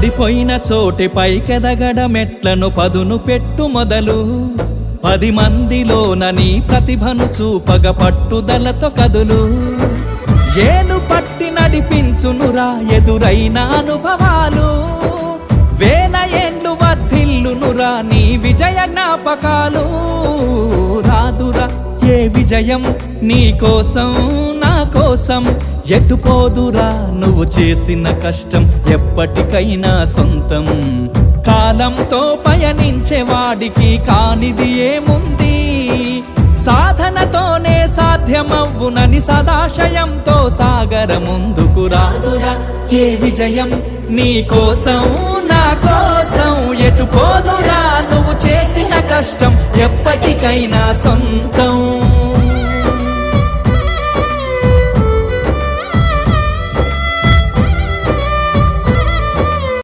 పడిపోయిన చోటి పైకెదగడ మెట్లను పదును పెట్టు మొదలు 10 మందిలోన నీ ప్రతిభను చూపగ పట్టుదలతో కదులు ఏలు పట్టి నడిపించునురా ఎదురైన అనుభవాలు వేల ఏండ్లు వర్ధిల్లునురా నీ విజయ జ్ఞాపకాలు రాదురా ఏ విజయం నీ కోసం నా కోసం ఎటుపోదురా నువ్వు చేసిన కష్టం ఎప్పటికైనా సొంతం కాలంతో పయనించే వాడికి కానిది ఏముంది సాధనతోనే సాధ్యమవ్వునని సదాశయంతో సాగర ముందుకు రాదురా ఏ విజయం నీ కోసం నా కోసం ఎటుపోదురా నువ్వు చేసిన కష్టం ఎప్పటికైనా సొంతం